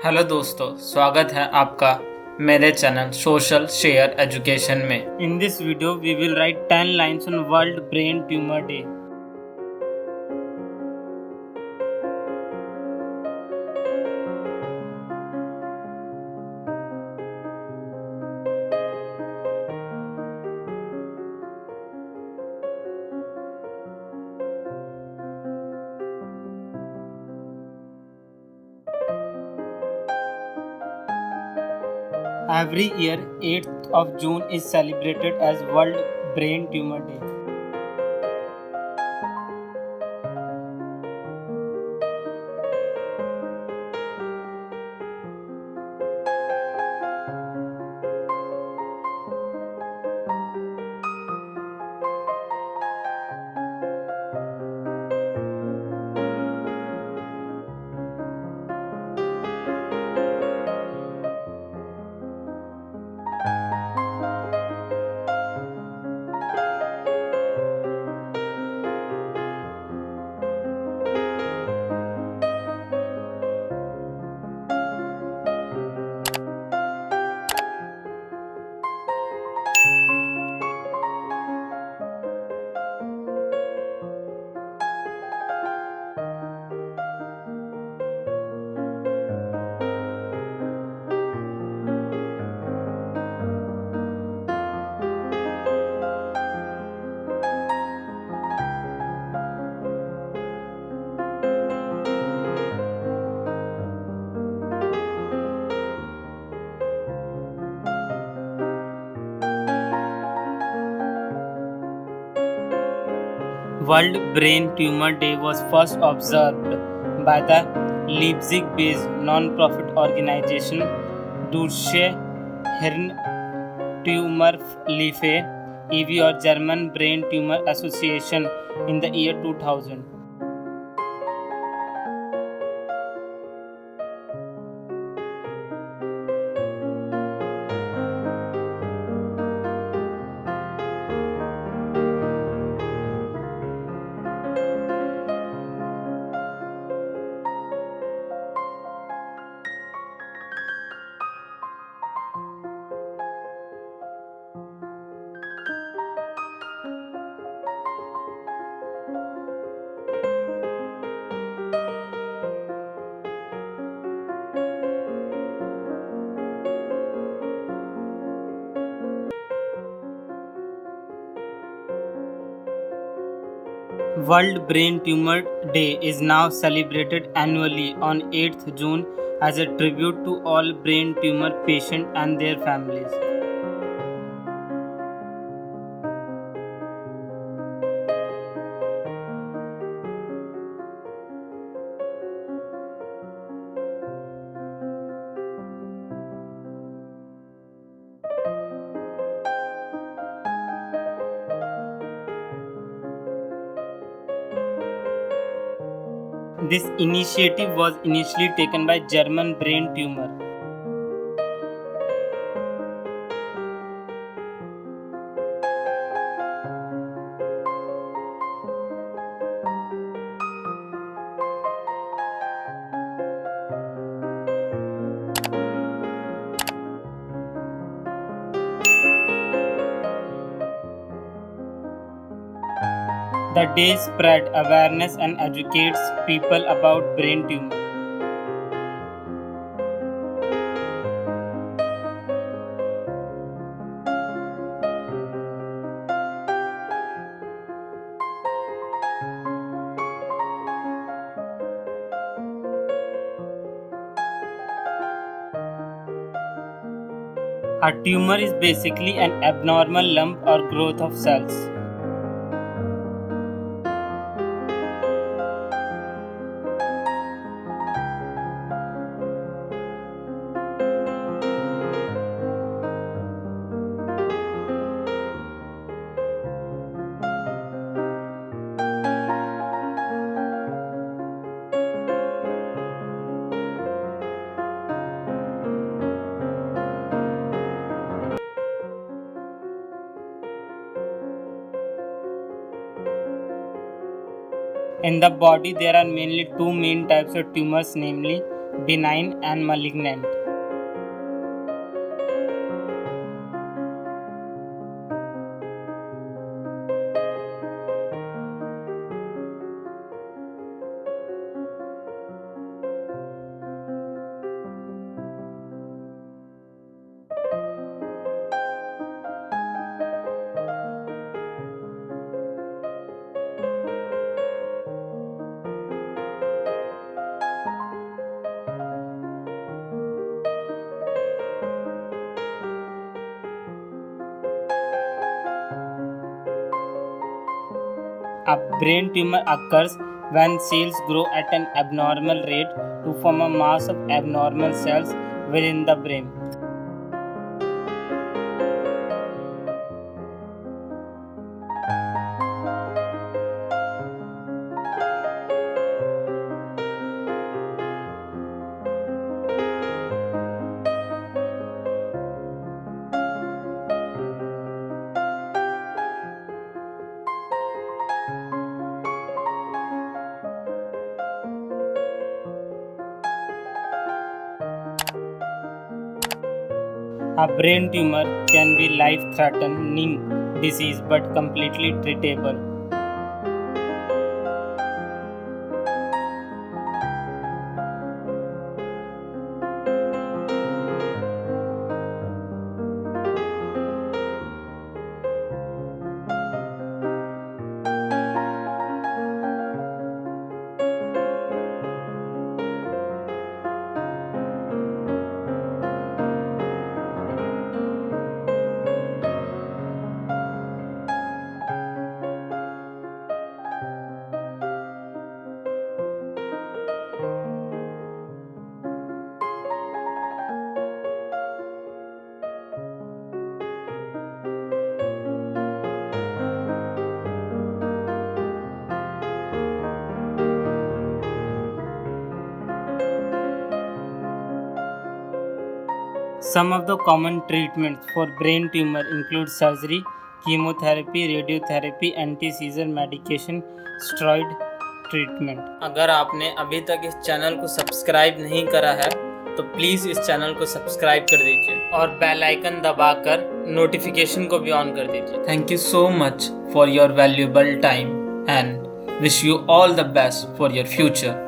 Hello दोस्तों, स्वागत है आपका मेरे चैनल सोशल शेयर एजुकेशन में। In this video we will write 10 lines on world brain tumour day. Every year, 8th of June is celebrated as World Brain Tumor Day. World Brain Tumor Day was first observed by the Leipzig-based non-profit organization Deutsche Hirntumorhilfe e.V. or German Brain Tumor Association in the year 2000. World Brain Tumor Day is now celebrated annually on 8th June as a tribute to all brain tumor patients and their families. This initiative was initially taken by German Brain Tumor. The day spread awareness and educates people about brain tumor. A tumor is basically an abnormal lump or growth of cells. In the body, there are mainly two main types of tumors, namely benign and malignant. A brain tumor occurs when cells grow at an abnormal rate to form a mass of abnormal cells within the brain. A brain tumor can be life-threatening disease but completely treatable. Some of the common treatments for brain tumor include surgery, chemotherapy, radiotherapy, anti-seizure medication, steroid treatment. अगर आपने अभी तक इस channel को subscribe नहीं करा है तो प्लीज़ इस चैनल को सब्सक्राइब कर दीजिए और बेल आइकन दबाकर नोटिफिकेशन को भी ऑन कर दीजिए. Thank you so much for your valuable time and wish you all the best for your future.